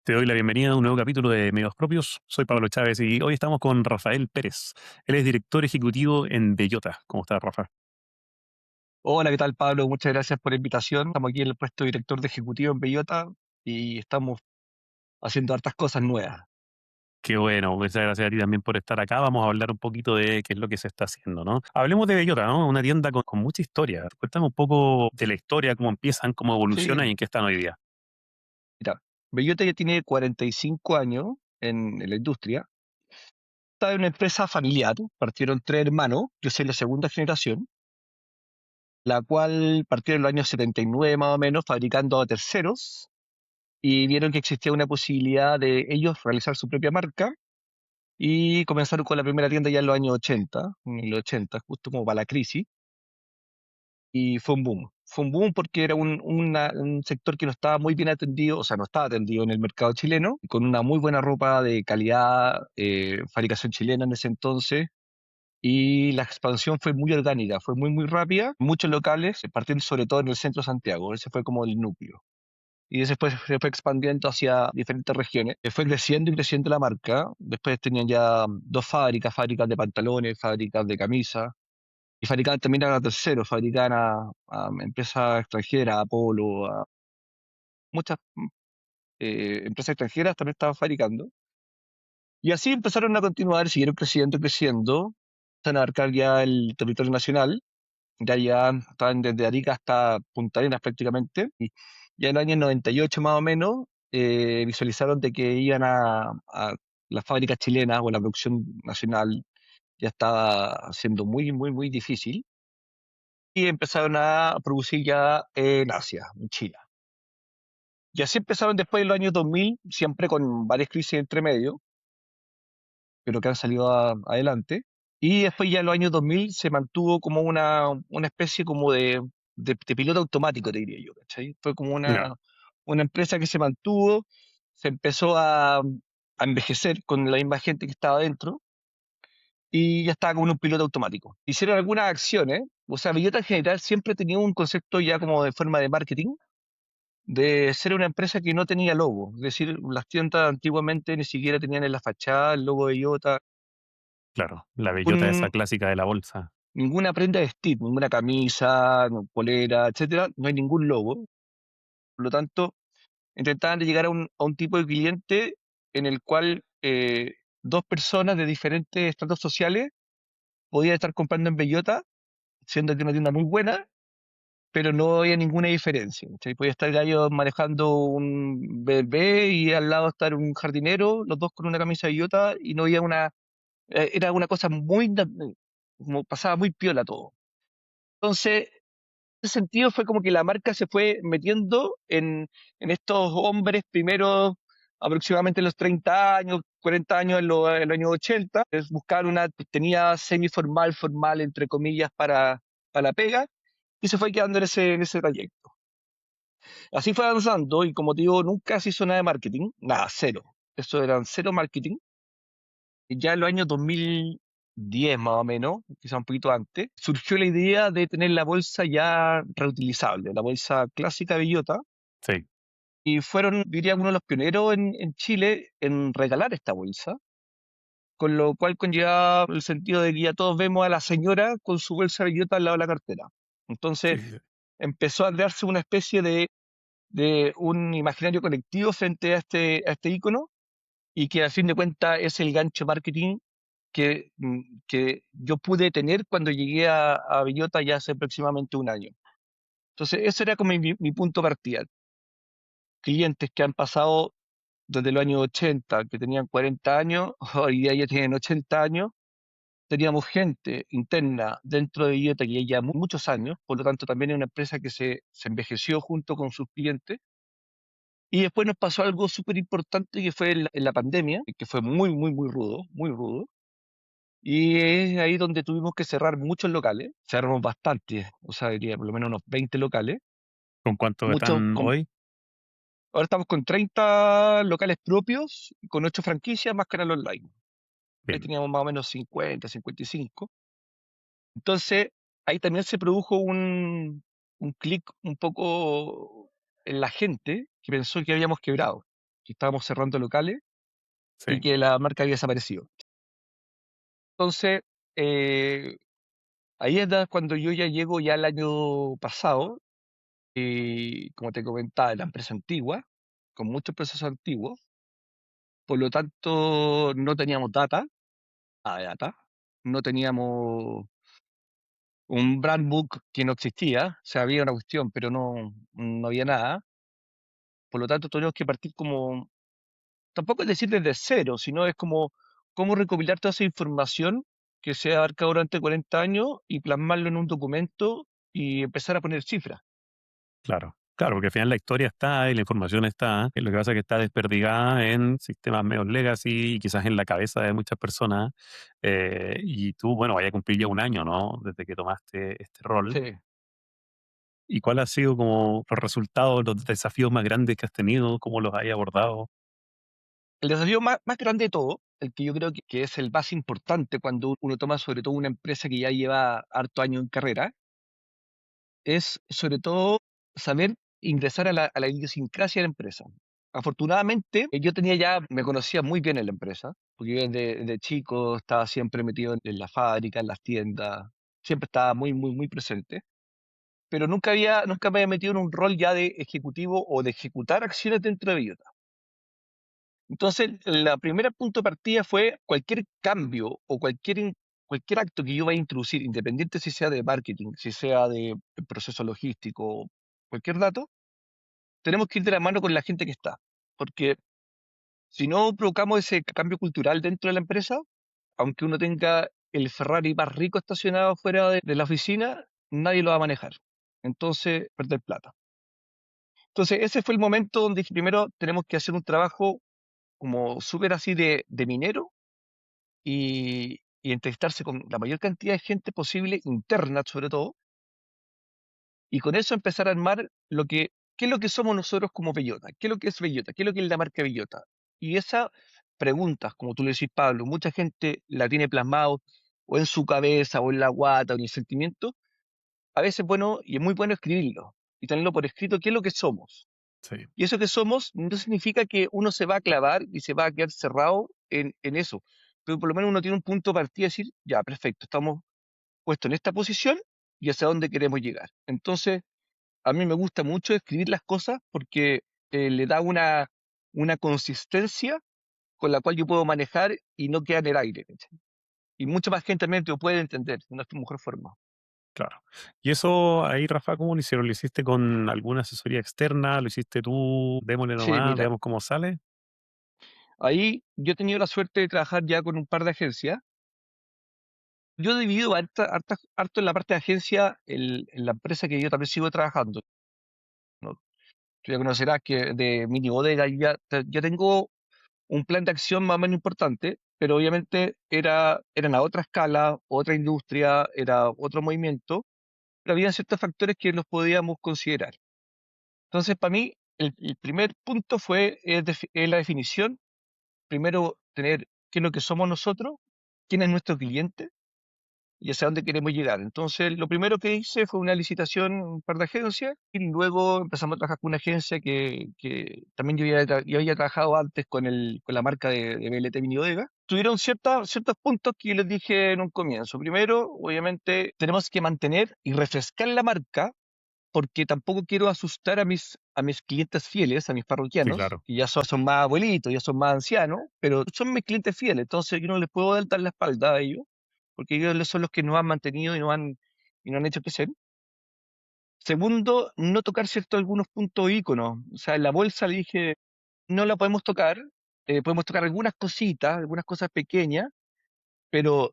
Te doy la bienvenida a un nuevo capítulo de Medios Propios. Soy Pablo Chávez y hoy estamos con Rafael Pérez. Él es director ejecutivo en Bellota. ¿Cómo estás, Rafa? Hola, ¿qué tal, Pablo? Muchas gracias por la invitación. Estamos aquí en el puesto de director de ejecutivo en Bellota y estamos haciendo hartas cosas nuevas. Qué bueno, muchas gracias a ti también por estar acá. Vamos a hablar un poquito de qué es lo que se está haciendo, ¿no? Hablemos de Bellota, ¿no? Una tienda con mucha historia. Cuéntame un poco de la historia, cómo empiezan, cómo Sí, evolucionan y en qué están hoy día. mira, Bellota ya tiene 45 años en la industria. Está en una empresa familiar, partieron tres hermanos, yo soy la segunda generación, la cual partió en los años 79 más o menos, fabricando a terceros, y vieron que existía una posibilidad de ellos realizar su propia marca. Y comenzaron con la primera tienda ya en los años 80, en los 80, justo como para la crisis, y fue un boom. Fue un boom porque era un sector que no estaba muy bien atendido, o sea, no estaba atendido en el mercado chileno, con una muy buena ropa de calidad, fabricación chilena en ese entonces, y la expansión fue muy orgánica, fue muy rápida. Muchos locales, partiendo sobre todo en el centro de Santiago, ese fue como el núcleo. Y después se fue expandiendo hacia diferentes regiones. Fue creciendo y creciendo la marca. Después tenían ya dos fábricas, fábricas de pantalones, fábricas de camisas. Y fabricaban también a terceros, fabricaban a empresas extranjeras, a Polo, a muchas empresas extranjeras también estaban fabricando. Y así empezaron a continuar, siguieron creciendo, creciendo, empezaron a abarcar ya el territorio nacional, ya estaban desde Arica hasta Punta Arenas prácticamente. Y ya en el año 98 más o menos visualizaron de que iban a las fábricas chilenas o la producción nacional ya estaba siendo muy difícil y empezaron a producir ya en Asia, en China. Y así empezaron después de los años 2000, siempre con varias crisis entre medio, pero que han salido adelante. Y después ya en los años 2000 se mantuvo como una especie como de piloto automático, te diría yo, ¿cachai? Fue como Ya, una empresa que se mantuvo, se empezó a envejecer con la misma gente que estaba dentro y ya estaba como en un piloto automático. Hicieron algunas acciones, o sea, Bellota en general siempre tenía un concepto ya como de forma de marketing, de ser una empresa que no tenía logo. Es decir, las tiendas antiguamente ni siquiera tenían en la fachada el logo de Bellota, claro. La bellota esa ningún- clásica de la bolsa. ninguna prenda de vestir, ninguna camisa, no, polera, etcétera, no hay ningún logo. Por lo tanto, intentaban de llegar a un tipo de cliente en el cual dos personas de diferentes estratos sociales podían estar comprando en Bellota, siendo que una tienda muy buena, pero no había ninguna diferencia. ¿Cachai? Podía estar el gallo manejando un BMW y al lado estar un jardinero, los dos con una camisa de Bellota, y no había era una cosa como pasaba muy piola todo. Entonces, ese sentido fue como que la marca se fue metiendo en estos hombres primero aproximadamente en los 30 años, 40 años en los años 80, es buscar tenía semi-formal, formal, entre comillas, para la pega, y se fue quedando en ese trayecto. Así fue avanzando, y como te digo, nunca se hizo nada de marketing, nada, cero. Eso eran cero marketing. Y ya en los años 2010 más o menos, quizá un poquito antes, surgió la idea de tener la bolsa ya reutilizable, la bolsa clásica Bellota, Sí. y fueron, diría, uno de los pioneros en Chile en regalar esta bolsa, con lo cual conlleva el sentido de que ya todos vemos a la señora con su bolsa Bellota al lado de la cartera. Sí, Entonces sí, sí. empezó a crearse una especie de un imaginario colectivo frente a este ícono, y que a fin de cuentas es el gancho marketing que yo pude tener cuando llegué a Villota ya hace aproximadamente un año. Entonces, ese era como mi punto de partida. Clientes que han pasado desde los años 80, que tenían 40 años, hoy día ya tienen 80 años. Teníamos gente interna dentro de Villota que ya lleva muchos años, por lo tanto también es una empresa que se envejeció junto con sus clientes. Y después nos pasó algo súper importante que fue en la pandemia, que fue muy rudo, muy rudo. Y es ahí donde tuvimos que cerrar muchos locales. Cerramos bastantes, o sea, diría por lo menos unos 20 locales. ¿Con cuántos Muchos están hoy? ahora estamos con 30 locales propios, y con 8 franquicias más canal online. Ahí Bien. teníamos más o menos 50, 55. Entonces, ahí también se produjo un clic un poco en la gente que pensó que habíamos quebrado. que estábamos cerrando locales y Sí, que la marca había desaparecido. Entonces, eh, ahí es cuando yo ya llego ya el año pasado, y como te comentaba, la empresa antigua, con muchos procesos antiguos, por lo tanto no teníamos data, nada de data, no teníamos un brand book que no existía, o sea, había una cuestión, pero no había nada, por lo tanto tuvimos que partir como, tampoco es decir desde cero, sino es como cómo recopilar toda esa información que se ha abarcado durante 40 años y plasmarlo en un documento y empezar a poner cifras. claro. Claro, porque al final la historia está y la información está, lo que pasa es que está desperdigada en sistemas medio legacy y quizás en la cabeza de muchas personas. Y tú, bueno, vaya a cumplir ya un año, ¿no? Desde que tomaste este rol. Sí. ¿Y cuál ha sido como los resultados, los desafíos más grandes que has tenido? ¿Cómo los has abordado? El desafío más grande de todo, el que yo creo que es el más importante cuando uno toma sobre todo una empresa que ya lleva harto año en carrera, es sobre todo saber ingresar a la idiosincrasia de la empresa. Afortunadamente, yo tenía ya, me conocía muy bien en la empresa, porque yo desde chico estaba siempre metido en la fábrica, en las tiendas, siempre estaba muy presente, pero nunca me había metido en un rol ya de ejecutivo o de ejecutar acciones dentro de Biota. Entonces, la primera punto de partida fue cualquier cambio o cualquier acto que yo vaya a introducir, independiente si sea de marketing, si sea de proceso logístico, cualquier dato, tenemos que ir de la mano con la gente que está. Porque si no provocamos ese cambio cultural dentro de la empresa, aunque uno tenga el Ferrari más rico estacionado fuera de la oficina, nadie lo va a manejar. Entonces, perder plata. Entonces, ese fue el momento donde dije, primero tenemos que hacer un trabajo como súper así de minero y entrevistarse con la mayor cantidad de gente posible, interna sobre todo, y con eso empezar a armar qué es lo que somos nosotros como Bellota, qué es lo que es Bellota, qué es lo que es la marca Bellota. Y esas preguntas, como tú le decís, Pablo, mucha gente la tiene plasmado o en su cabeza o en la guata o en el sentimiento. A veces es bueno y es muy bueno escribirlo y tenerlo por escrito, qué es lo que somos. Sí, Y eso que somos no significa que uno se va a clavar y se va a quedar cerrado en eso. Pero por lo menos uno tiene un punto de partida y decir, ya, perfecto, estamos puestos en esta posición y hacia dónde queremos llegar. Entonces, a mí me gusta mucho escribir las cosas porque le da una consistencia con la cual yo puedo manejar y no queda en el aire. ¿Cachai? Y mucha más gente también lo puede entender de una mejor forma. claro. Y eso ahí, Rafa, ¿cómo lo hicieron? ¿Lo hiciste con alguna asesoría externa? ¿Lo hiciste tú? Démosle Sí, nomás, mira, veamos cómo sale. ahí yo he tenido la suerte de trabajar ya con un par de agencias. Yo he dividido harto en la parte de agencia en la empresa que yo también sigo trabajando, ¿no? Tú ya conocerás que de mini bodega ya tengo un plan de acción más o menos importante, pero obviamente eran a otra escala, otra industria, era otro movimiento, pero había ciertos factores que los podíamos considerar. Entonces, para mí, el primer punto es la definición. Primero, tener qué es lo que somos nosotros, quién es nuestro cliente y hacia dónde queremos llegar. Entonces, lo primero que hice fue una licitación en un par de agencias y luego empezamos a trabajar con una agencia que también yo había trabajado antes con la marca de BLT Mini Bodega. Tuvieron ciertos puntos que yo les dije en un comienzo. Primero, obviamente, tenemos que mantener y refrescar la marca porque tampoco quiero asustar a mis clientes fieles, a mis Sí, parroquianos, claro. que ya son más abuelitos, ya son más ancianos, pero son mis clientes fieles, entonces yo no les puedo dar la espalda a ellos, porque ellos son los que nos han mantenido y nos han hecho crecer. Segundo, no tocar cierto algunos puntos íconos. O sea, en la bolsa le dije, no la podemos tocar, podemos tocar algunas cositas, algunas cosas pequeñas, pero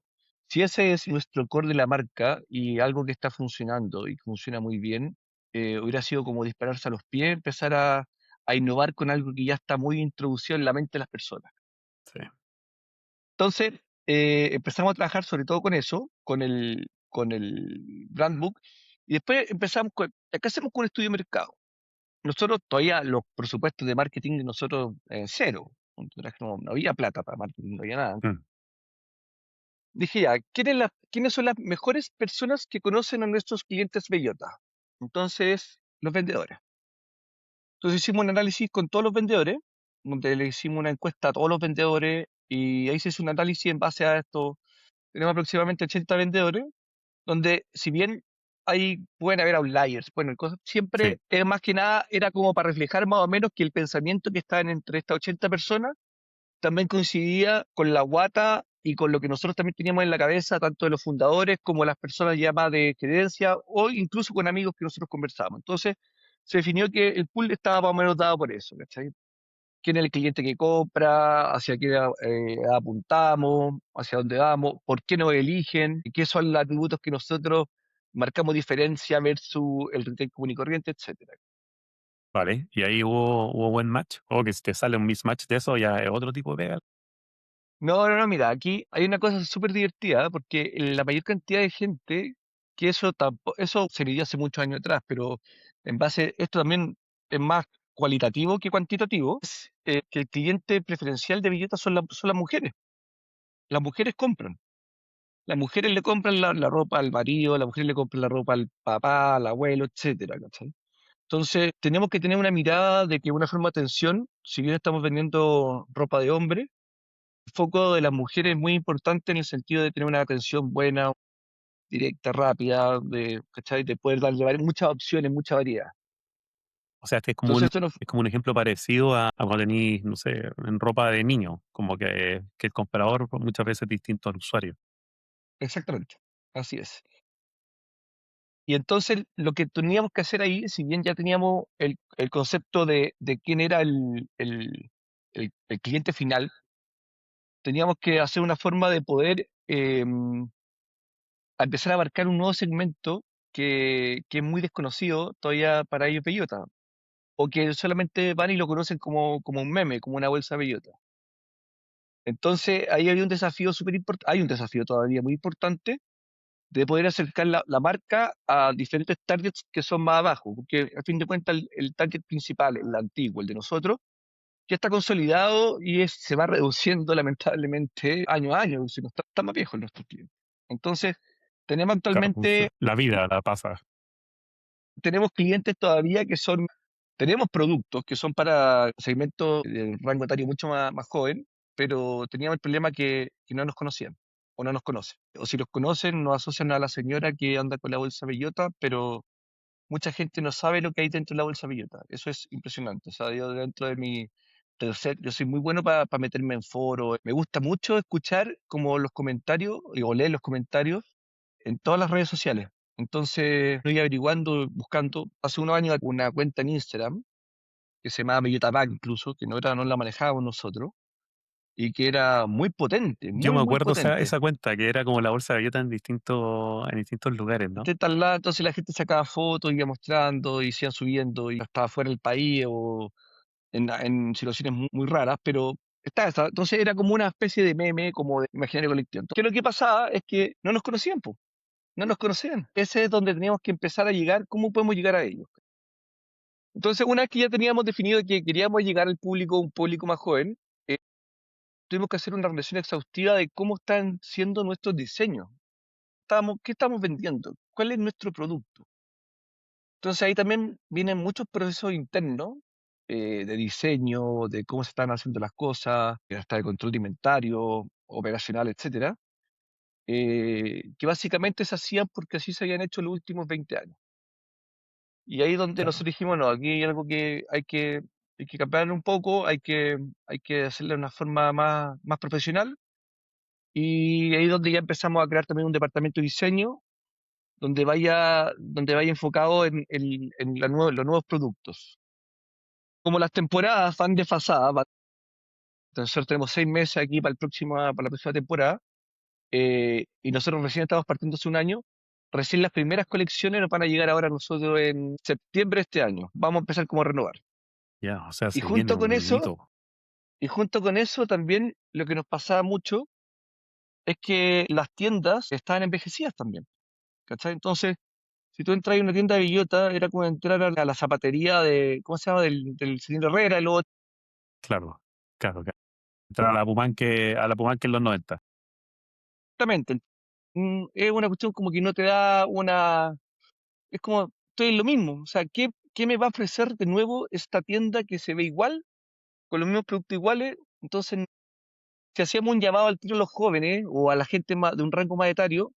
si ese es nuestro core de la marca y algo que está funcionando y que funciona muy bien, hubiera sido como dispararse a los pies, empezar a innovar con algo que ya está muy introducido en la mente de las personas. Sí, Entonces, empezamos a trabajar sobre todo con eso, con el brand book, y después ¿qué hacemos con el estudio de mercado? Nosotros todavía los presupuestos de marketing de nosotros cero. No había plata para marketing, no había nada. mm, Dije ya, ¿quiénes son las mejores personas que conocen a nuestros clientes Bellota? Entonces, los vendedores. Entonces hicimos un análisis con todos los vendedores donde le hicimos una encuesta a todos los vendedores y ahí se hizo un análisis en base a esto. Tenemos aproximadamente 80 vendedores, donde si bien pueden haber outliers, bueno, Sí. siempre más que nada era como para reflejar más o menos que el pensamiento que estaban entre estas 80 personas también coincidía con la guata y con lo que nosotros también teníamos en la cabeza, tanto de los fundadores como las personas ya más de gerencia o incluso con amigos que nosotros conversábamos. Entonces, se definió que el pool estaba más o menos dado por eso, ¿cachai? ¿Quién es el cliente que compra? ¿Hacia qué apuntamos? ¿Hacia dónde vamos? ¿Por qué nos eligen? ¿Qué son los atributos que nosotros marcamos diferencia versus el retail común y corriente, etcétera? Vale, y ahí hubo buen match. O que si te sale un mismatch de eso, ya es otro tipo de pega. No, no, no, mira, aquí hay una cosa súper divertida, porque la mayor cantidad de gente, que eso tampoco, eso se veía hace muchos años atrás, pero en base, esto también es más cualitativo que cuantitativo, es que el cliente preferencial de billetas son las mujeres. Las mujeres compran. Las mujeres le compran la ropa al marido, las mujeres le compran la ropa al papá, al abuelo, etcétera, ¿cachai? Entonces, tenemos que tener una mirada de que una forma de atención, si bien estamos vendiendo ropa de hombre, el foco de las mujeres es muy importante en el sentido de tener una atención buena, directa, rápida, ¿cachai? De poder darle muchas opciones, mucha variedad. O sea, este Entonces, esto no, es como un ejemplo parecido a cuando tenís, no sé, en ropa de niño, como que el comprador muchas veces es distinto al usuario. exactamente, así es. Y entonces lo que teníamos que hacer ahí, si bien ya teníamos el concepto de quién era el cliente final, teníamos que hacer una forma de poder a empezar a abarcar un nuevo segmento que es muy desconocido todavía para ellos bellota, o que solamente van y lo conocen como un meme, como una bolsa bellota. Entonces ahí había un desafío súper importante, hay un desafío todavía muy importante de poder acercar la marca a diferentes targets que son más abajo, porque a fin de cuentas el target principal, el antiguo, el de nosotros, ya está consolidado y se va reduciendo lamentablemente año a año, si no está más viejo nuestro cliente. Entonces, tenemos Claro, pues, actualmente, la vida la pasa. tenemos clientes todavía tenemos productos que son para segmentos de rango etario mucho más joven, pero teníamos el problema que no nos conocían o no nos conocen. O si los conocen, nos asocian a la señora que anda con la bolsa bellota, pero mucha gente no sabe lo que hay dentro de la bolsa bellota. Eso es impresionante. O sea, yo dentro de yo soy muy bueno para meterme en foros. Me gusta mucho escuchar como los comentarios o leer los comentarios en todas las redes sociales. Entonces, estoy averiguando, buscando. Hace unos años una cuenta en Instagram que se llamaba Bellota Pack incluso, que no la manejábamos nosotros y que era muy potente, Yo muy, me muy acuerdo potente. esa cuenta que era como la bolsa de bellota en distintos lugares, ¿no? De tal lado, entonces la gente sacaba fotos, iba mostrando, y se iban subiendo, y estaba fuera del país o en situaciones muy raras, pero entonces era como una especie de meme, como de imaginario colectivo. Entonces, lo que pasaba es que no nos conocían, po, no nos conocían. Ese es donde teníamos que empezar a llegar, ¿cómo podemos llegar a ellos? Entonces, una vez que ya teníamos definido que queríamos llegar al público, un público más joven, eh, tuvimos que hacer una revisión exhaustiva de cómo están siendo nuestros diseños. ¿Qué estamos vendiendo? ¿Cuál es nuestro producto? Entonces ahí también vienen muchos procesos internos de diseño, de cómo se están haciendo las cosas, hasta de control de inventario, operacional, etcétera, que básicamente se hacían porque así se habían hecho los últimos 20 años. Y ahí es donde Claro. nosotros dijimos, no, aquí hay algo que hay que cambiar un poco, hay que hacerlo de una forma más profesional. Y ahí es donde ya empezamos a crear también un departamento de diseño donde vaya enfocado en los nuevos productos. Como las temporadas van desfasadas, nosotros tenemos 6 meses aquí para la próxima temporada, y nosotros recién estamos partiendo hace un año, recién las primeras colecciones nos van a llegar ahora a nosotros en septiembre de este año. Vamos a empezar como a renovar. Ya, o sea, Y se viene junto con un eso, hito. y junto con eso también lo que nos pasaba mucho es que las tiendas estaban envejecidas también, ¿cachai? Entonces, si tú entras en una tienda de billota, era como entrar a la zapatería ¿cómo se llama? Del señor Herrera, y luego Claro, claro, claro. Entrar a la Pumanque en los 90. exactamente. Es una cuestión como que no te da es como, estoy en lo mismo. O sea, ¿qué me va a ofrecer de nuevo esta tienda que se ve igual, con los mismos productos iguales. Entonces, si hacíamos un llamado al tiro a los jóvenes o a la gente más, de un rango más etario,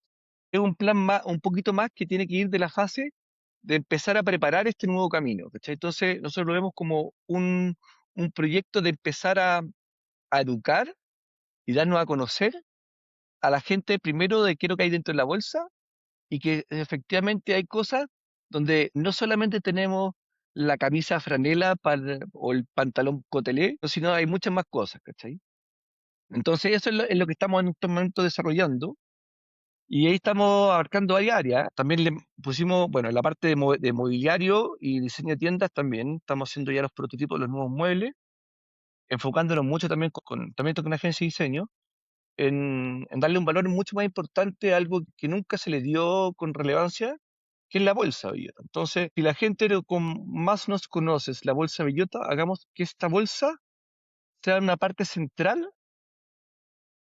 es un plan más, un poquito más que tiene que ir de la fase de empezar a preparar este nuevo camino, ¿cachai? Entonces, nosotros lo vemos como un proyecto de empezar a educar y darnos a conocer a la gente primero de qué es lo que hay dentro de la bolsa y que efectivamente hay cosas donde no solamente tenemos la camisa franela o el pantalón cotelé, sino hay muchas más cosas, ¿cachai? Entonces eso es lo que estamos en este momento desarrollando y ahí estamos abarcando varias áreas. También le pusimos, bueno, en la parte de mobiliario y diseño de tiendas también estamos haciendo ya los prototipos de los nuevos muebles, enfocándonos mucho también también con una agencia de diseño en darle un valor mucho más importante a algo que nunca se le dio con relevancia, que es la bolsa bellota. Entonces, si la gente con más nos conoce es la bolsa bellota, hagamos que esta bolsa sea una parte central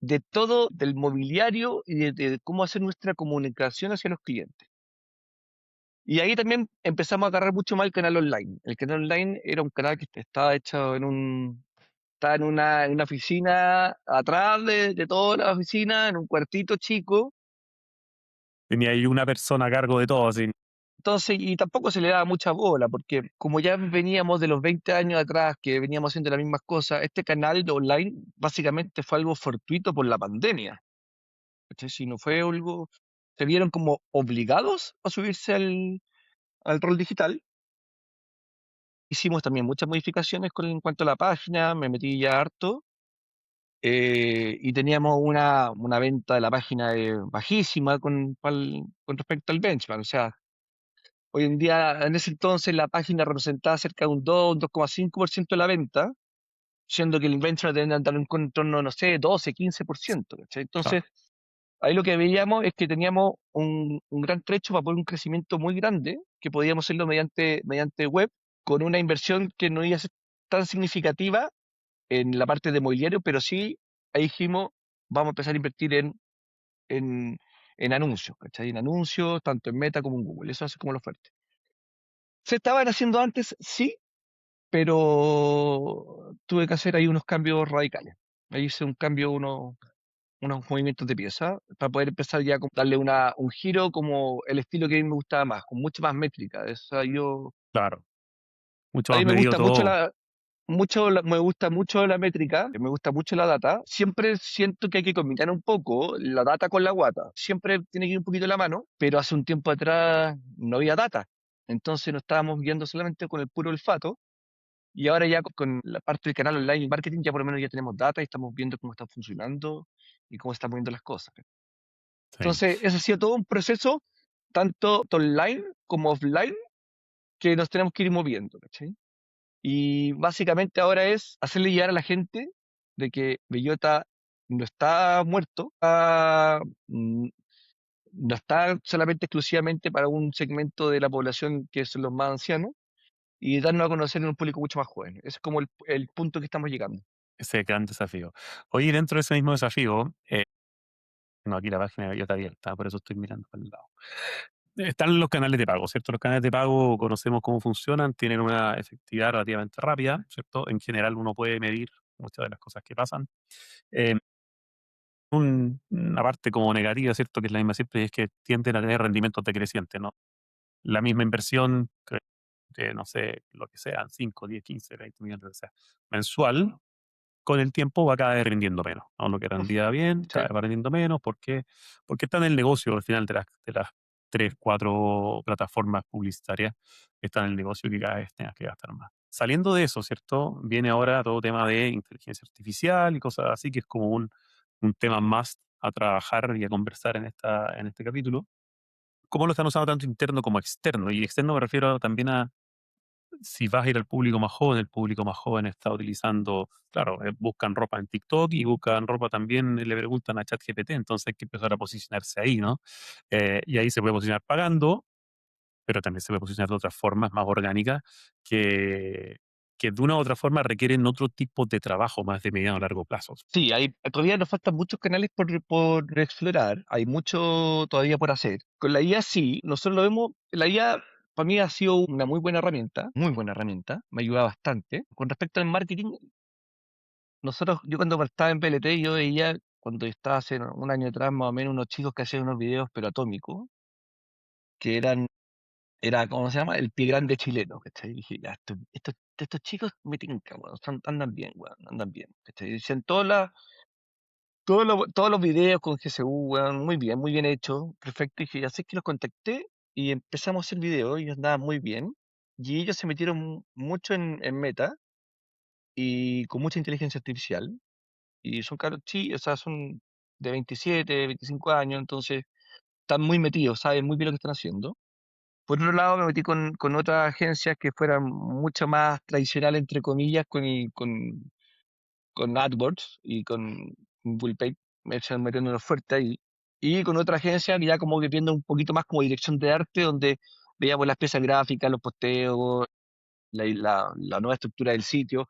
de todo, del mobiliario y de cómo hacer nuestra comunicación hacia los clientes. Y ahí también empezamos a agarrar mucho más el canal online. El canal online era un canal que estaba hecho estaba en una oficina atrás de toda la oficina, en un cuartito chico. Tenía ahí una persona a cargo de todo, así. Entonces, y tampoco se le daba mucha bola, porque como ya veníamos de los 20 años atrás, que veníamos haciendo las mismas cosas, este canal de online básicamente fue algo fortuito por la pandemia. ¿Cachai? Si no fue algo, se vieron como obligados a subirse al rol digital. Hicimos también muchas modificaciones en cuanto a la página, me metí ya harto, y teníamos una venta de la página bajísima con respecto al benchmark. O sea, hoy en día, en ese entonces, la página representaba cerca de un 2, un 2,5% de la venta, siendo que el benchmark debe andar en torno, no sé, 12, 15%. ¿Cachai? Entonces, Claro, ahí lo que veíamos es que teníamos un gran trecho para poder un crecimiento muy grande, que podíamos hacerlo mediante web, con una inversión que no iba a ser tan significativa en la parte de mobiliario, pero sí, ahí dijimos, vamos a empezar a invertir en, en anuncios, ¿cachai? En anuncios, tanto en Meta como en Google. Eso hace como lo fuerte. ¿Se estaban haciendo antes? Sí, pero tuve que hacer ahí unos cambios radicales. Ahí hice un cambio, unos movimientos de pieza, para poder empezar ya a darle un giro como el estilo que a mí me gustaba más, con mucha más métrica. claro. Mucho A más mí me medido gusta mucho todo. me gusta mucho la métrica, me gusta mucho la data. Siempre siento que hay que combinar un poco la data con la guata. Siempre tiene que ir un poquito de la mano, pero hace un tiempo atrás no había data. Entonces nos estábamos guiando solamente con el puro olfato. Y ahora ya con la parte del canal online y marketing, ya por lo menos ya tenemos data y estamos viendo cómo están funcionando y cómo están moviendo las cosas. Sí. Entonces, eso ha sido todo un proceso, tanto online como offline, que nos tenemos que ir moviendo, ¿cachai? Y básicamente ahora es hacerle llegar a la gente de que Bellota no está muerto, no está solamente exclusivamente para un segmento de la población que son los más ancianos, y darnos a conocer en un público mucho más joven. Ese es como el punto que estamos llegando. Ese es el gran desafío. Oye, dentro de ese mismo desafío, no, aquí la página ya está abierta, por eso estoy mirando para el lado. Están los canales de pago, ¿cierto? Los canales de pago conocemos cómo funcionan, tienen una efectividad relativamente rápida, ¿cierto? En general uno puede medir muchas de las cosas que pasan. Eh, una parte como negativa, ¿cierto? Que es la misma siempre, y es que tienden a tener rendimientos decrecientes, ¿no? La misma inversión, que no sé, lo que sean, 5, 10, 15, 20 millones, lo que sea, mensual, con el tiempo va cada vez rindiendo menos, ¿no? Lo que rendía bien, Sí. cada vez va rindiendo menos. ¿Por qué? Porque está en el negocio al final de las 3 4 plataformas publicitarias, está en el negocio que cada vez tengas que gastar más. Saliendo de eso, ¿cierto? Viene ahora todo tema de inteligencia artificial y cosas así, que es como un tema más a trabajar y a conversar en este capítulo. ¿Cómo lo están usando tanto interno como externo? Y externo me refiero también a si vas a ir al público más joven, el público más joven está utilizando, claro, buscan ropa en TikTok y buscan ropa también, le preguntan a ChatGPT, entonces hay que empezar a posicionarse ahí, ¿no? Y ahí se puede posicionar pagando, pero también se puede posicionar de otras formas más orgánicas que, que de una u otra forma requieren otro tipo de trabajo más de mediano a largo plazo. Sí, todavía nos faltan muchos canales por explorar, hay mucho todavía por hacer. Con la IA sí, nosotros lo vemos, la IA para mí ha sido una muy buena herramienta, me ayuda bastante. Con respecto al marketing, yo cuando estaba en PLT, yo veía, cuando estaba hace un año atrás, más o menos, unos chicos que hacían unos videos, pero atómicos, que era, ¿cómo se llama? El pie grande chileno, ¿cachai? Y dije, ya, estos chicos me tincan, weón, andan bien, weón, andan bien, ¿cachai? Y dicen todos los videos con GSU, weón, muy bien hecho, perfecto. Y dije, así que los contacté y empezamos a hacer videos y andaban muy bien. Y ellos se metieron mucho en Meta y con mucha inteligencia artificial. Y son caros, sí, o sea, son de 27, 25 años, entonces están muy metidos, saben muy bien lo que están haciendo. Por otro lado, me metí con otras agencias que fueran mucho más tradicionales, entre comillas, con AdWords y con Google Pay, me echan metiéndonos fuerte ahí. Y con otra agencia que ya como que viendo un poquito más como dirección de arte, donde veíamos las piezas gráficas, los posteos, la nueva estructura del sitio.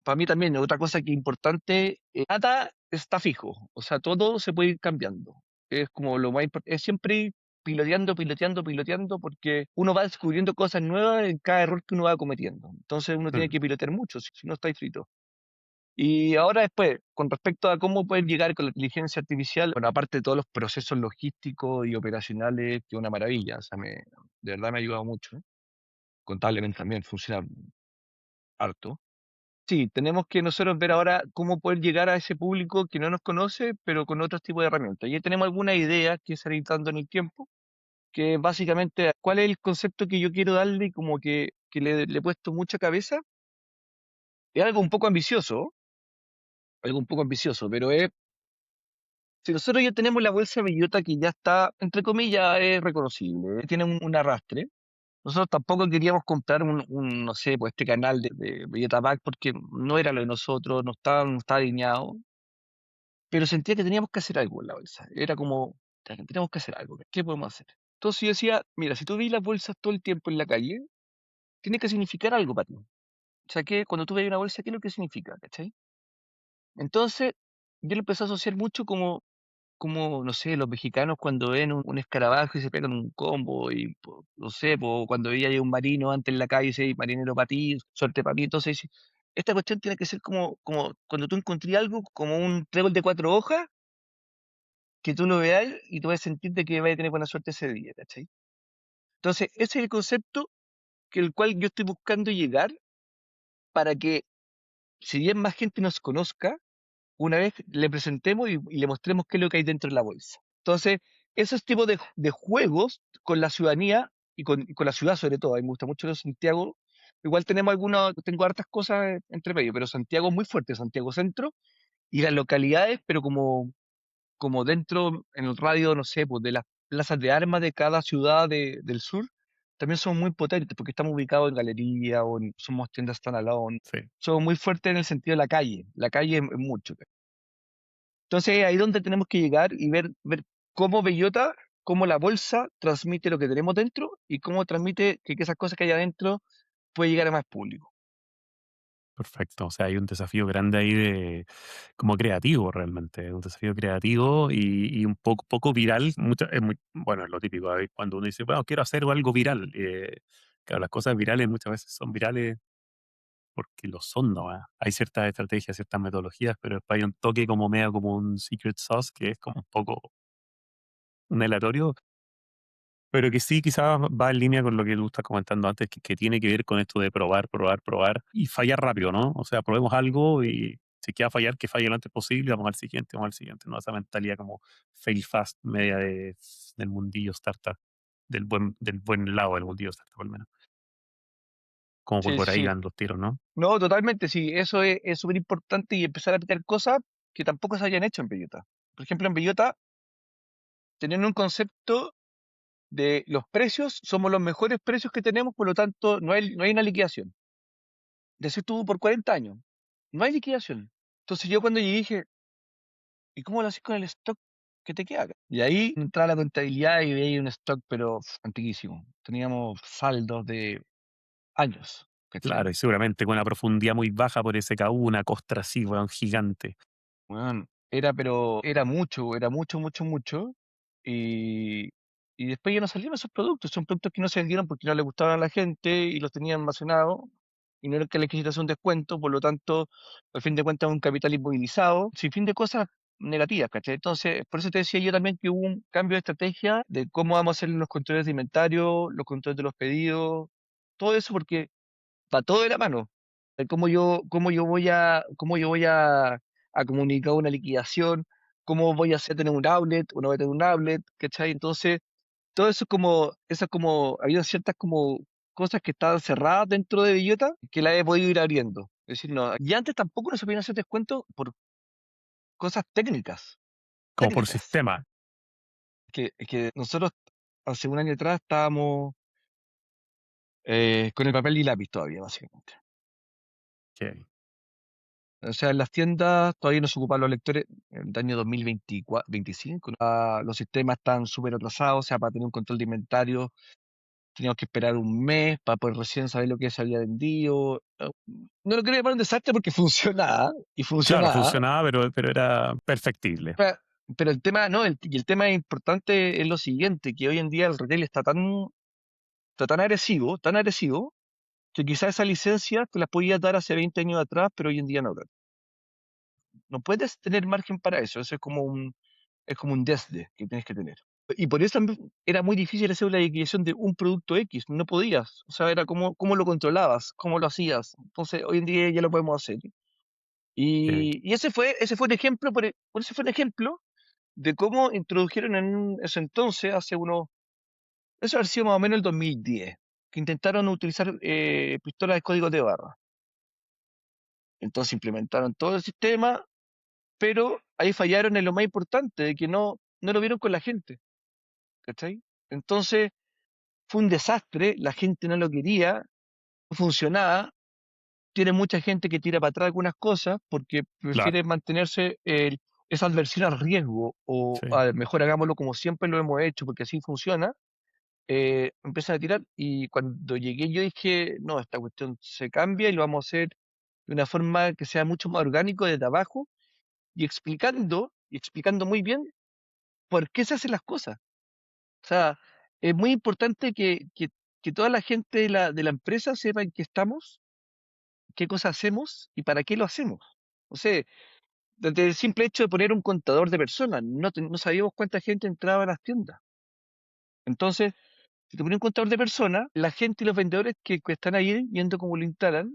Para mí también, otra cosa que es importante, nada está fijo, o sea, todo se puede ir cambiando. Es como lo más importante, es siempre ir piloteando, piloteando, piloteando, porque uno va descubriendo cosas nuevas en cada error que uno va cometiendo. Entonces uno tiene Mm, que pilotear mucho, si no está frito. Y ahora después, con respecto a cómo poder llegar con la inteligencia artificial, bueno, aparte de todos los procesos logísticos y operacionales, que es una maravilla, o sea, de verdad me ha ayudado mucho. Contablemente también funciona harto. Sí, tenemos que nosotros ver ahora cómo poder llegar a ese público que no nos conoce, pero con otros tipos de herramientas. Ya tenemos alguna idea que se ir dando en el tiempo, que básicamente, ¿cuál es el concepto que yo quiero darle y como que le he puesto mucha cabeza? Es algo un poco ambicioso, pero es, si nosotros ya tenemos la bolsa bellota que ya está, entre comillas, es reconocible, tiene un arrastre. Nosotros tampoco queríamos comprar no sé, pues este canal de Bellota Back porque no era lo de nosotros, no estaba alineado. Pero sentía que teníamos que hacer algo en la bolsa. Era como, "Ya, tenemos que hacer algo, ¿qué podemos hacer?". Entonces yo decía, mira, si tú ves las bolsas todo el tiempo en la calle, tiene que significar algo para ti. O sea, que cuando tú ves una bolsa, ¿qué es lo que significa? ¿Cachai? Entonces, yo lo empecé a asociar mucho como, no sé, los mexicanos cuando ven un escarabajo y se pegan un combo, y no sé, cuando veía ahí un marino antes en la calle y dice, marinero para ti, suerte para mí. Entonces, esta cuestión tiene que ser como cuando tú encontré algo, como un trébol de 4 hojas, que tú lo veas y tú vas a sentir de que vas a tener buena suerte ese día, ¿cachai? Entonces, ese es el concepto que el cual yo estoy buscando llegar para que, si bien más gente nos conozca, una vez le presentemos y le mostremos qué es lo que hay dentro de la bolsa. Entonces, esos tipos de juegos con la ciudadanía y con la ciudad sobre todo, a mí me gusta mucho lo de Santiago, igual tengo hartas cosas entre medio, pero Santiago es muy fuerte, Santiago Centro, y las localidades, pero como dentro, en el radio, no sé, pues de las plazas de armas de cada ciudad del sur, también son muy potentes porque estamos ubicados en galería o somos tiendas standalone. sí, Somos muy fuertes en el sentido de la calle. La calle es mucho. Entonces ahí es donde tenemos que llegar y ver cómo Bellota, cómo la bolsa transmite lo que tenemos dentro y cómo transmite que esas cosas que hay adentro puede llegar a más público. perfecto. O sea, hay un desafío grande ahí de como creativo realmente, un desafío creativo y un poco viral. Es muy, bueno, es lo típico, cuando uno dice, bueno, quiero hacer algo viral. Claro, las cosas virales muchas veces son virales porque lo son, ¿no? Hay ciertas estrategias, ciertas metodologías, pero después hay un toque como medio como un secret sauce que es como un poco un aleatorio. Pero que sí, quizás va en línea con lo que tú estás comentando antes, que tiene que ver con esto de probar, probar, probar y fallar rápido, ¿no? O sea, probemos algo y si queda fallar, que falle lo antes posible, vamos al siguiente, vamos al siguiente, ¿no? Esa mentalidad como fail fast, media del mundillo startup, del buen lado del mundillo startup al menos. Como Sí, por sí, ahí sí. van los tiros, ¿no? No, totalmente, sí. Eso es súper importante y empezar a meter cosas que tampoco se hayan hecho en Bellota. Por ejemplo, en Bellota, teniendo un concepto de los precios, somos los mejores precios que tenemos, por lo tanto, no hay una liquidación. Decir tú por 40 años, no hay liquidación. Entonces yo cuando llegué dije, ¿y cómo lo haces con el stock que te queda acá? Y ahí entraba la contabilidad y veía un stock, pero antiquísimo. Teníamos saldos de años, Claro, ¿cachai? y seguramente con una profundidad muy baja por SKU, una costra así, weón, gigante. Bueno, pero era mucho, mucho, mucho. Y, y después ya no salieron esos productos. Son productos que no se vendieron porque no les gustaban a la gente y los tenían almacenados. y no es que le quisiste hacer un descuento, por lo tanto, al fin de cuentas, es un capital inmovilizado, sin fin de cosas negativas, ¿cachai? Entonces, por eso te decía yo también que hubo un cambio de estrategia de cómo vamos a hacer los controles de inventario, los controles de los pedidos, todo eso, porque va todo de la mano. ¿Cómo yo voy a comunicar una liquidación? ¿Cómo voy a hacer tener un outlet? ¿O no voy a tener un outlet? ¿Cachai? Entonces, todo eso como, había ciertas como cosas que estaban cerradas dentro de Bellota que la he podido ir abriendo. Es decir, no, y antes tampoco nos podían hacer descuento por cosas técnicas, como por técnicas. sistema. Que nosotros hace un año atrás estábamos con el papel y lápiz todavía, básicamente. Que, O sea, en las tiendas todavía no se ocupan los lectores. En el año 2024, 25, los sistemas están súper atrasados. O sea, para tener un control de inventario teníamos que esperar un mes para poder recién saber lo que se había vendido. No lo quería llamar un desastre porque funcionaba y claro, funcionaba. funcionaba, pero era perfectible. Pero, pero el tema, no, y el tema importante es lo siguiente, que hoy en día el retail está tan agresivo, que quizás esa licencia te la podías dar hace 20 años atrás, pero hoy en día no. No puedes tener margen para eso. Eso es como un desde que tienes que tener. Y por eso también era muy difícil hacer la liquidación de un producto X. No podías. O sea, era cómo lo controlabas, cómo lo hacías. Entonces, hoy en día ya lo podemos hacer. Que, Y ese fue un ejemplo, por eso fue un ejemplo de cómo introdujeron en ese entonces, eso ha sido más o menos el 2010, que intentaron utilizar pistolas de código de barra. Entonces implementaron todo el sistema, pero ahí fallaron en lo más importante, de que no lo vieron con la gente, ¿cachai? Entonces fue un desastre, la gente no lo quería, no funcionaba, tiene mucha gente que tira para atrás algunas cosas porque claro, prefiere mantenerse esa adversión al riesgo o sí, a mejor hagámoslo como siempre lo hemos hecho porque así funciona, empiezan a tirar y cuando llegué yo dije, no, esta cuestión se cambia y lo vamos a hacer de una forma que sea mucho más orgánico desde abajo y explicando muy bien por qué se hacen las cosas. O sea, es muy importante que toda la gente de la empresa sepa en qué estamos, qué cosas hacemos y para qué lo hacemos. O sea, desde el simple hecho de poner un contador de personas, no sabíamos cuánta gente entraba a las tiendas. Entonces, si te pones un contador de personas, la gente y los vendedores que están ahí viendo cómo lo instalan,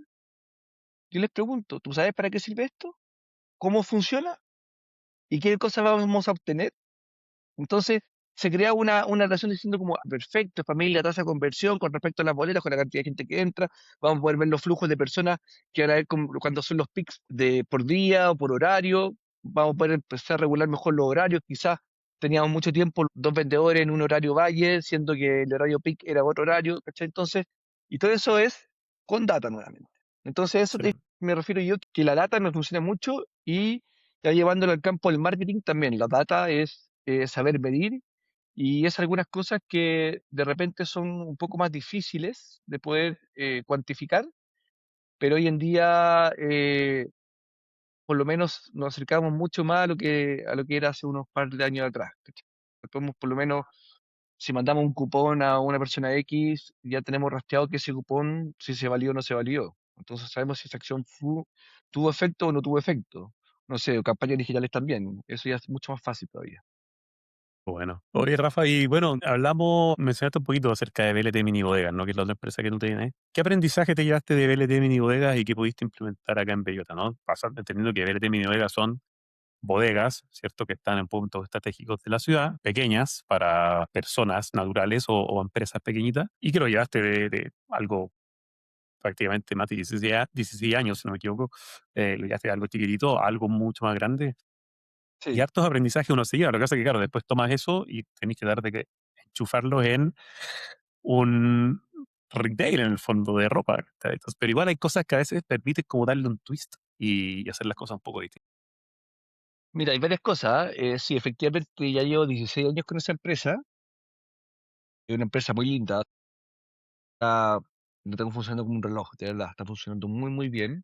yo les pregunto, ¿tú sabes para qué sirve esto? ¿Cómo funciona? ¿Y qué cosas vamos a obtener? Entonces, se crea una relación diciendo como, perfecto, familia, tasa de conversión con respecto a las boletas, con la cantidad de gente que entra, vamos a poder ver los flujos de personas que van a ver cuando son los pics por día o por horario, vamos a poder empezar a regular mejor los horarios, quizás teníamos mucho tiempo dos vendedores en un horario valle, siendo que el horario pic era otro horario, ¿cachai? Entonces, y todo eso es con data nuevamente. Entonces, eso sí, me refiero yo, que la data me funciona mucho y ya llevándolo al campo del marketing también, la data es saber medir y es algunas cosas que de repente son un poco más difíciles de poder cuantificar, pero hoy en día por lo menos nos acercamos mucho más a lo que era hace unos par de años atrás. ¿Cachai? Podemos por lo menos, si mandamos un cupón a una persona X, ya tenemos rastreado que ese cupón, si se valió o no se valió. Entonces sabemos si esa acción tuvo efecto o no tuvo efecto. No sé, o campañas digitales también. Eso ya es mucho más fácil todavía. bueno. Oye, Rafa, y bueno, mencionaste un poquito acerca de BLT Mini Bodegas, ¿no? Que es la otra empresa que tú tienes. ¿Qué aprendizaje te llevaste de BLT Mini Bodegas y qué pudiste implementar acá en Bellota, ¿no? Entendiendo que BLT Mini Bodegas son bodegas, ¿cierto? Que están en puntos estratégicos de la ciudad, pequeñas para personas naturales o empresas pequeñitas, y que lo llevaste de algo prácticamente más de 16 años, si no me equivoco, lo llevaste de algo chiquitito a algo mucho más grande. Y Sí. hartos aprendizajes uno se lleva. Lo que pasa es que, claro, después tomas eso y tenés que dar de que enchufarlo en un retail, en el fondo, de ropa. ¿Cachai? Entonces, pero igual hay cosas que a veces permiten como darle un twist y hacer las cosas un poco distintas. Mira, hay varias cosas. Sí, efectivamente ya llevo 16 años con esa empresa. Es una empresa muy linda. Está, lo tengo funcionando como un reloj, de verdad. Está funcionando muy, muy bien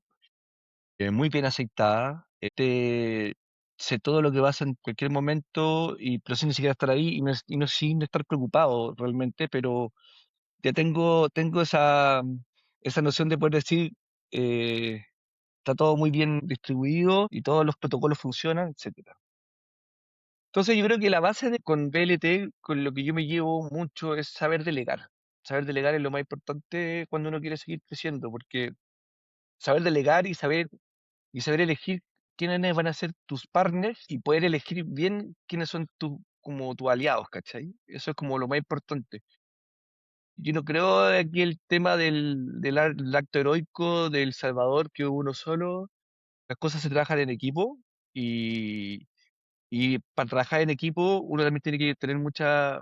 aceitada. Sé todo lo que pasa en cualquier momento, pero sin ni siquiera estar ahí y no sin estar preocupado realmente, pero ya tengo esa noción de poder decir. eh, está todo muy bien distribuido y todos los protocolos funcionan, etcétera. Entonces yo creo que la base con BLT, con lo que yo me llevo mucho, es saber delegar. Saber delegar es lo más importante cuando uno quiere seguir creciendo, porque saber delegar y saber elegir quiénes van a ser tus partners y poder elegir bien quiénes son como tus aliados, ¿cachai? Eso es como lo más importante. Yo no creo aquí el tema del acto heroico del Salvador, que hubo uno solo. Las cosas se trabajan en equipo y, y para trabajar en equipo uno también tiene que tener mucha.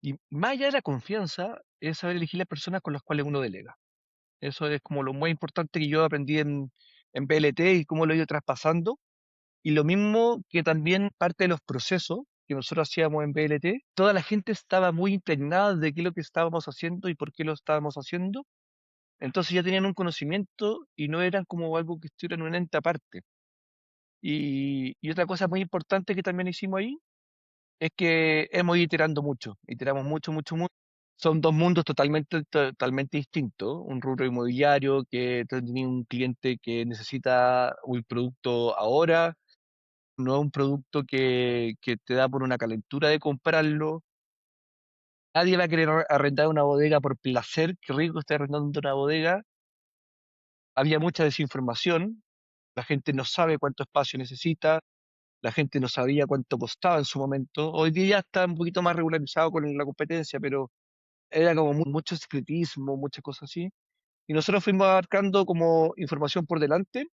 Y más allá de la confianza, es saber elegir las personas con las cuales uno delega. Eso es como lo más importante que yo aprendí en PLT y cómo lo he ido traspasando. Y lo mismo que también parte de los procesos que nosotros hacíamos en PLT, toda la gente estaba muy impregnada de qué es lo que estábamos haciendo y por qué lo estábamos haciendo. Entonces ya tenían un conocimiento y no eran como algo que estuviera en un ente aparte. Y otra cosa muy importante que también hicimos ahí es que hemos ido iterando mucho, iteramos mucho, mucho, mucho. Son dos mundos totalmente distintos. Un rubro inmobiliario que tiene un cliente que necesita un producto ahora, no un producto que te da por una calentura de comprarlo. Nadie va a querer arrendar una bodega por placer, qué rico estar arrendando una bodega. Había mucha desinformación, la gente no sabe cuánto espacio necesita, la gente no sabía cuánto costaba en su momento. Hoy día ya está un poquito más regularizado con la competencia, pero era como mucho secretismo, muchas cosas así. Y nosotros fuimos abarcando como información por delante,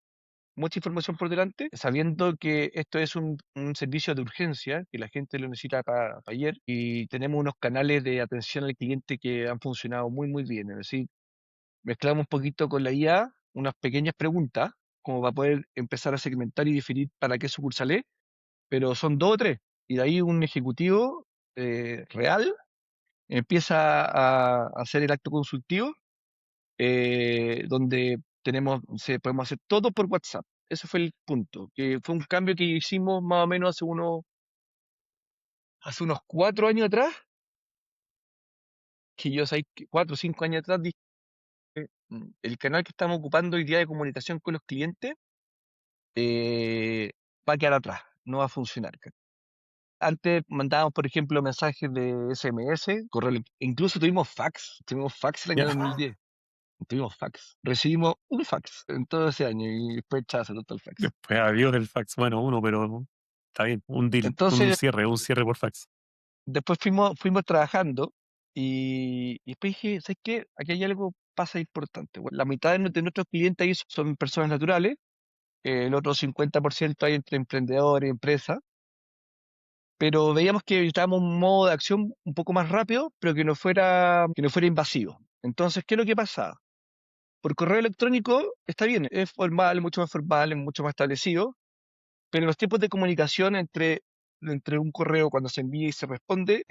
mucha información por delante, sabiendo que esto es un servicio de urgencia, que la gente lo necesita para ayer, y tenemos unos canales de atención al cliente que han funcionado muy, muy bien. Es decir, mezclamos un poquito con la IA unas pequeñas preguntas, como para poder empezar a segmentar y definir para qué sucursal es, pero son dos o tres. Y de ahí un ejecutivo real empieza a hacer el acto consultivo, donde podemos hacer todo por WhatsApp. Ese fue el punto, que fue un cambio que hicimos más o menos hace unos 4 años atrás, que yo, sé, 4 o 5 años atrás, dije, el canal que estamos ocupando hoy día de comunicación con los clientes eh, va a quedar atrás, no va a funcionar. Antes mandábamos, por ejemplo, mensajes de SMS, incluso tuvimos fax el año Ya. 2010, tuvimos fax. Recibimos un fax en todo ese año y después chazo, todo el fax. Después adiós del fax. Bueno, uno, pero está bien. Un deal, Entonces, un cierre por fax. después fuimos trabajando y después dije, ¿sabes qué? Aquí hay algo pasa importante. Bueno, la mitad de nuestros clientes ahí son personas naturales, el otro 50% hay entre emprendedores y empresas, pero veíamos que necesitábamos un modo de acción un poco más rápido, pero que no fuera invasivo. Entonces, ¿qué es lo que pasa? Por correo electrónico está bien, es formal, es mucho más establecido, pero los tiempos de comunicación entre un correo cuando se envía y se responde,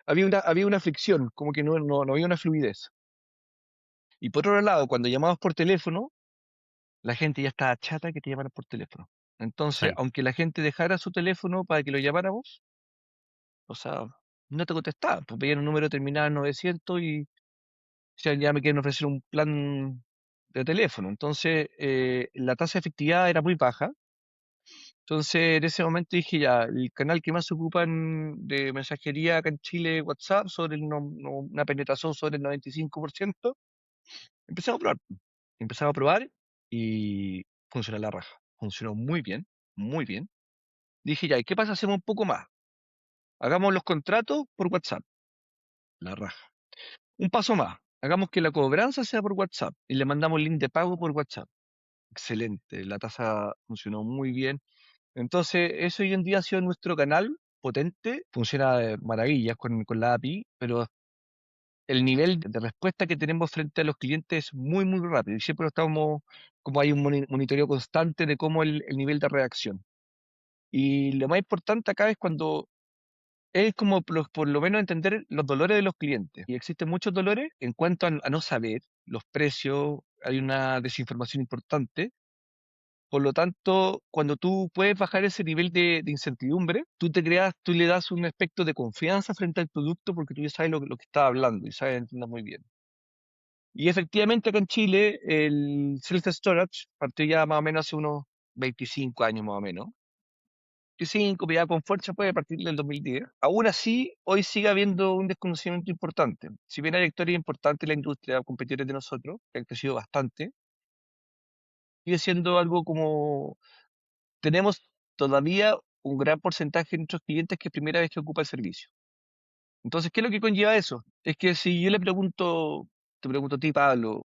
había una fricción, como que no había una fluidez. Y por otro lado, cuando llamabas por teléfono, la gente ya estaba chata que te llamaran por teléfono. Entonces, Sí. aunque la gente dejara su teléfono para que lo llamáramos, o sea, no te contestaban, pues veían un número terminado en 900 y decían, ya me quieren ofrecer un plan de teléfono. Entonces, la tasa de efectividad era muy baja. Entonces, en ese momento dije, ya, el canal que más se ocupan de mensajería acá en Chile, WhatsApp, una penetración sobre el 95%, empezamos a probar. Empezamos a probar y funcionó la raja. Funcionó muy bien, muy bien. Dije, ya, ¿y qué pasa si hacemos un poco más? Hagamos los contratos por WhatsApp, la raja. Un paso más, hagamos que la cobranza sea por WhatsApp y le mandamos el link de pago por WhatsApp. Excelente, la tasa funcionó muy bien. Entonces, eso hoy en día ha sido nuestro canal potente, funciona de maravillas con la API, pero el nivel de respuesta que tenemos frente a los clientes es muy, muy rápido y siempre estamos, como hay un monitoreo constante de cómo el nivel de reacción. Y lo más importante acá es cuando es como por lo menos entender los dolores de los clientes. Y existen muchos dolores en cuanto a no saber los precios, hay una desinformación importante. Por lo tanto, cuando tú puedes bajar ese nivel de incertidumbre, tú le das un aspecto de confianza frente al producto porque tú ya sabes lo que estás hablando y sabes, entiendes muy bien. Y efectivamente acá en Chile el self-storage partió ya más o menos hace unos 25 años más o menos. 25, pero ya con fuerza puede partir del 2010. Aún así, hoy sigue habiendo un desconocimiento importante. Si bien hay actores importantes en la industria, competidores de nosotros, que han crecido bastante, sigue siendo algo como tenemos todavía un gran porcentaje de nuestros clientes que es primera vez que ocupa el servicio. Entonces, ¿qué es lo que conlleva eso? Es que si yo le pregunto, te pregunto a ti, Pablo,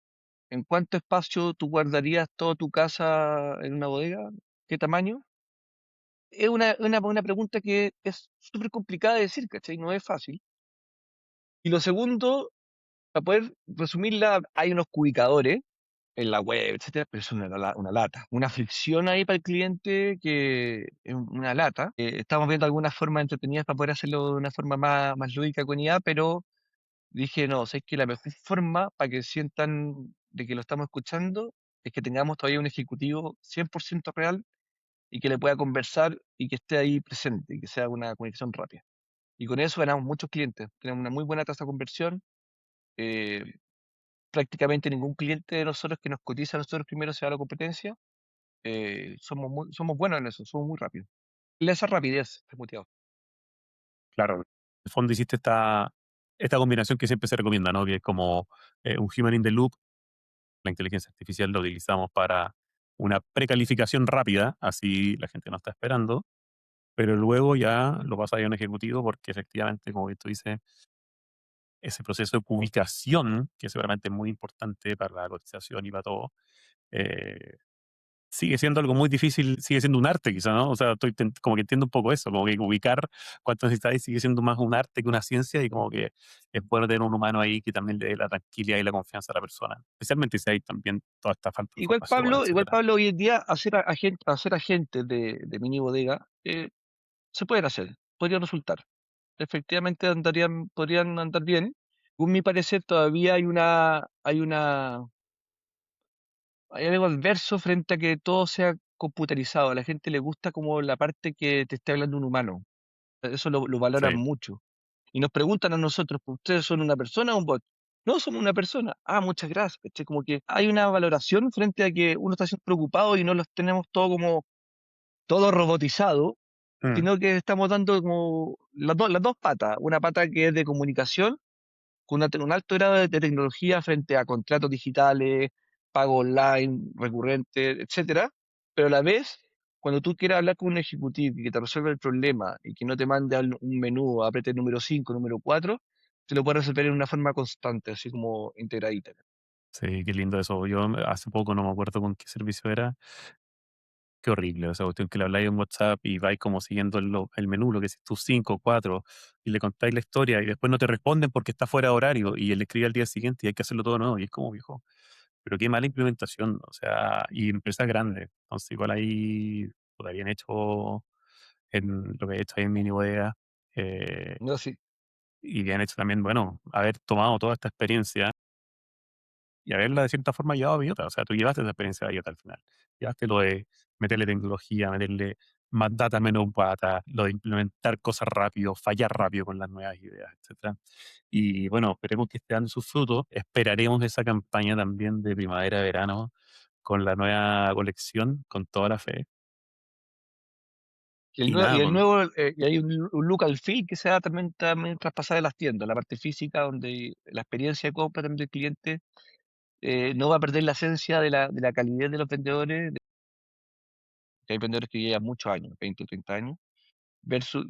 ¿en cuánto espacio tú guardarías toda tu casa en una bodega? ¿Qué tamaño? Es una pregunta que es súper complicada de decir, ¿cachai? No es fácil. Y lo segundo, para poder resumirla, hay unos cubicadores en la web, etcétera, pero es una lata. Una fricción ahí para el cliente que es una lata. Estamos viendo algunas formas entretenidas para poder hacerlo de una forma más lúdica con IA, pero dije, no, sé que la mejor forma para que sientan de que lo estamos escuchando es que tengamos todavía un ejecutivo 100% real y que le pueda conversar y que esté ahí presente y que sea una conexión rápida. Y con eso ganamos muchos clientes. Tenemos una muy buena tasa de conversión. eh, Prácticamente ningún cliente de nosotros que nos cotiza a nosotros primero se va a la competencia. Somos buenos en eso, somos muy rápidos. Esa rapidez, motivado. Claro, en el fondo hiciste esta combinación que siempre se recomienda, ¿no? Que es como un human in the loop. La inteligencia artificial lo utilizamos para una precalificación rápida, así la gente no está esperando, pero luego ya lo pasa a un ejecutivo porque efectivamente, como tú dices, ese proceso de publicación, que seguramente es muy importante para la cotización y para todo, eh, sigue siendo algo muy difícil, sigue siendo un arte quizá, ¿no? O sea, como que entiendo un poco eso, como que ubicar cuánto necesitáis sigue siendo más un arte que una ciencia y como que es bueno tener un humano ahí que también le dé la tranquilidad y la confianza a la persona, especialmente si hay también toda esta falta de información, Igual etcétera. Pablo, hoy en día hacer agentes de mini bodega se pueden hacer, podría resultar. Efectivamente podrían andar bien. Según mi parecer, todavía hay algo adverso frente a que todo sea computarizado. A la gente le gusta como la parte que te esté hablando un humano. Eso lo valoran Sí. mucho. Y nos preguntan a nosotros, ¿pues ¿ustedes son una persona o un bot? No, somos una persona. Ah, muchas gracias. ¿Cachai? Como que hay una valoración frente a que uno está siendo preocupado y no los tenemos todo como todo robotizado, Mm, sino que estamos dando como las dos patas. Una pata que es de comunicación con un alto grado de tecnología frente a contratos digitales, pago online, recurrente, etcétera, pero a la vez, cuando tú quieras hablar con un ejecutivo y que te resuelva el problema y que no te mande un menú, apriete el número 5, número 4, te lo puede resolver en una forma constante, así como integradita. sí, qué lindo eso. Yo hace poco no me acuerdo con qué servicio era. Qué horrible, esa cuestión que le habláis en WhatsApp y vais como siguiendo el menú, lo que es tú 5 4 y le contáis la historia y después no te responden porque está fuera de horario y él escribe al día siguiente y hay que hacerlo todo nuevo y es como, viejo, pero qué mala implementación, o sea, y empresas grandes. Entonces, igual ahí, puta, bien hecho en lo que he hecho ahí en Mini Bodega, eh, No, sí. y bien hecho también, bueno, haber tomado toda esta experiencia y haberla de cierta forma llevado a Bellota. O sea, tú llevaste esa experiencia a Bellota al final. Llevaste lo de meterle tecnología, meterle más data, menos data, lo de implementar cosas rápido, fallar rápido con las nuevas ideas, etcétera. Y bueno, esperemos que esté dando sus frutos. Esperaremos esa campaña también de primavera-verano con la nueva colección, con toda la fe. Y el Y nuevo, nada, y el pues, nuevo, y hay un look al feel que se da también traspasar en las tiendas, la parte física, donde la experiencia de compra también del cliente no va a perder la esencia de la calidad de los vendedores, que hay vendedores que llevan muchos años, 20 o 30 años,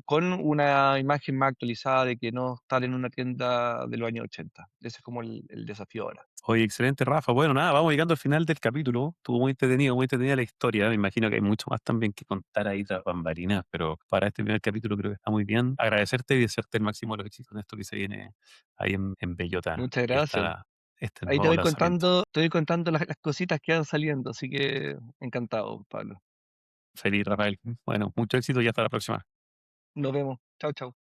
con una imagen más actualizada de que no están en una tienda de los años 80. Ese es como el desafío ahora. oye, excelente, Rafa. Bueno, nada, vamos llegando al final del capítulo. Estuvo muy entretenida la historia. Me imagino que hay mucho más también que contar ahí tras bambalinas, pero para este primer capítulo creo que está muy bien. Agradecerte y desearte el máximo de los éxitos en esto que se viene ahí en Bellota, Muchas que gracias. está este Ahí nuevo lanzamiento. te voy contando las cositas que van saliendo, así que encantado, Pablo. Feliz, Rafael. Bueno, mucho éxito y hasta la próxima. Nos vemos. Chao, chao.